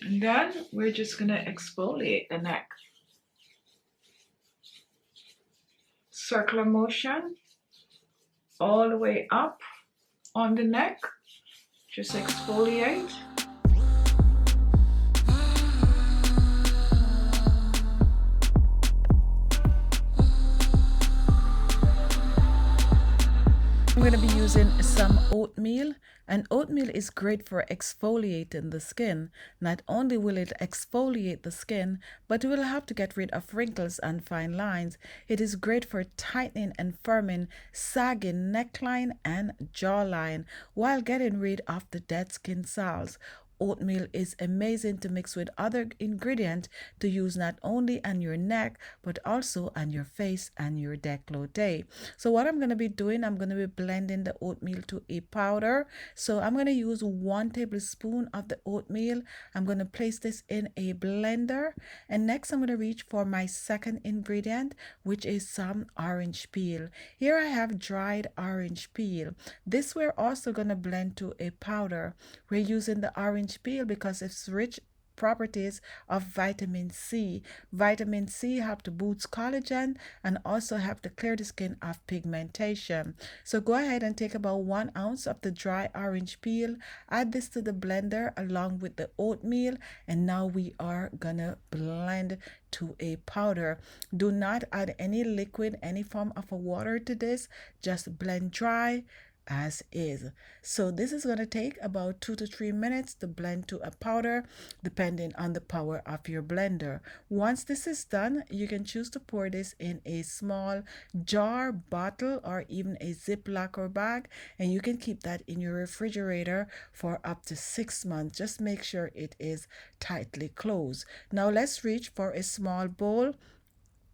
And then we're just gonna exfoliate the neck. Circular motion all the way up on the neck. Just exfoliate. I'm going to be using some oatmeal, and oatmeal is great for exfoliating the skin. Not only will it exfoliate the skin, but it will help to get rid of wrinkles and fine lines. It is great for tightening and firming sagging neckline and jawline while getting rid of the dead skin cells. Oatmeal is amazing to mix with other ingredients to use not only on your neck but also on your face and your décolleté. So what I'm going to be doing, I'm going to be blending the oatmeal to a powder. So I'm going to use 1 tablespoon of the oatmeal. I'm going to place this in a blender, and next I'm going to reach for my second ingredient, which is some orange peel. Here I have dried orange peel. This we're also going to blend to a powder. We're using the orange peel because it's rich properties of vitamin C. Vitamin C help to boost collagen and also help to clear the skin of pigmentation. So go ahead and take about 1 ounce of the dry orange peel, add this to the blender along with the oatmeal, and now we are gonna blend to a powder. Do not add any liquid, any form of a water to this, just blend dry as is. So this is going to take about 2 to 3 minutes to blend to a powder, depending on the power of your blender. Once this is done, you can choose to pour this in a small jar, bottle, or even a Ziploc or bag, and you can keep that in your refrigerator for up to 6 months. Just make sure it is tightly closed. Now let's reach for a small bowl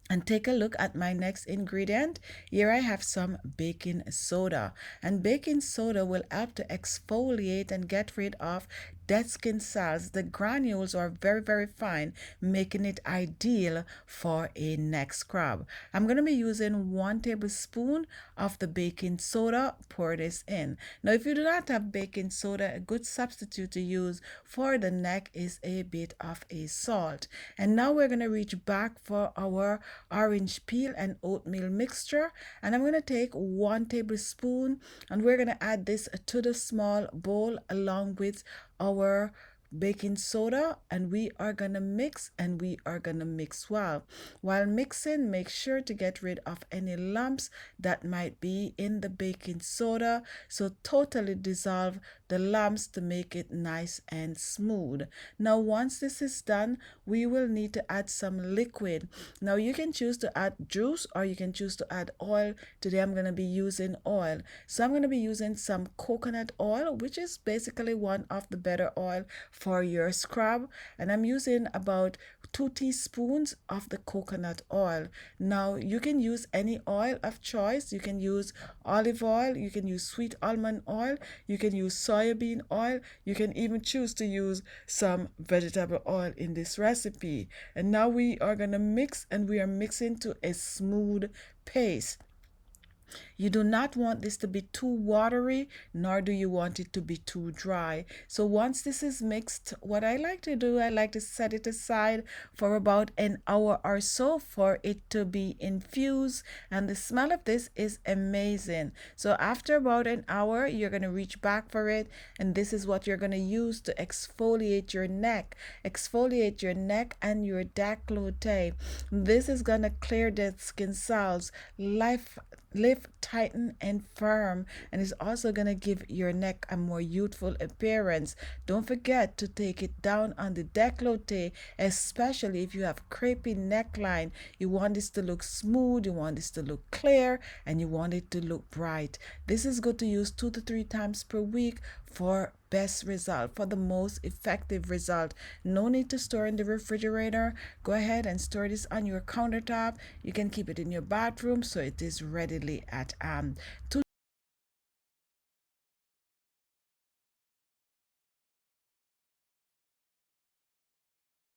and take a look at my next ingredient. Here I have some baking soda, and baking soda will help to exfoliate and get rid of dead skin cells. The granules are very fine, making it ideal for a neck scrub. I'm going to be using 1 tablespoon of the baking soda. Pour this in. Now if you do not have baking soda, a good substitute to use for the neck is a bit of a salt. And now we're going to reach back for our orange peel and oatmeal mixture, and I'm going to take 1 tablespoon and we're going to add this to the small bowl along with our baking soda, and we are gonna mix, and we are gonna mix well. While mixing, make sure to get rid of any lumps that might be in the baking soda. So totally dissolve the lumps to make it nice and smooth. Now once this is done, we will need to add some liquid. Now you can choose to add juice or you can choose to add oil. Today I'm going to be using oil. So I'm going to be using some coconut oil, which is basically one of the better oil for your scrub, and I'm using about 2 teaspoons of the coconut oil. Now you can use any oil of choice. You can use olive oil, you can use sweet almond oil, you can use soybean oil, you can even choose to use some vegetable oil in this recipe. And now we are going to mix, and we are mixing to a smooth paste. You do not want this to be too watery, nor do you want it to be too dry. So once this is mixed, what I like to do, I like to set it aside for about an hour or so for it to be infused, and the smell of this is amazing. So after about an hour, you're going to reach back for it, and this is what you're going to use to exfoliate your neck. Exfoliate your neck and your décolleté. This is going to clear dead skin cells, lift, tighten, and firm, and it's also going to give your neck a more youthful appearance. Don't forget to take it down on the décolleté, especially if you have crepey neckline. You want this to look smooth, you want this to look clear, and you want it to look bright. This is good to use 2 to 3 times per week for best result, for the most effective result. No need to store in the refrigerator. Go ahead and store this on your countertop. You can keep it in your bathroom so it is readily at hand.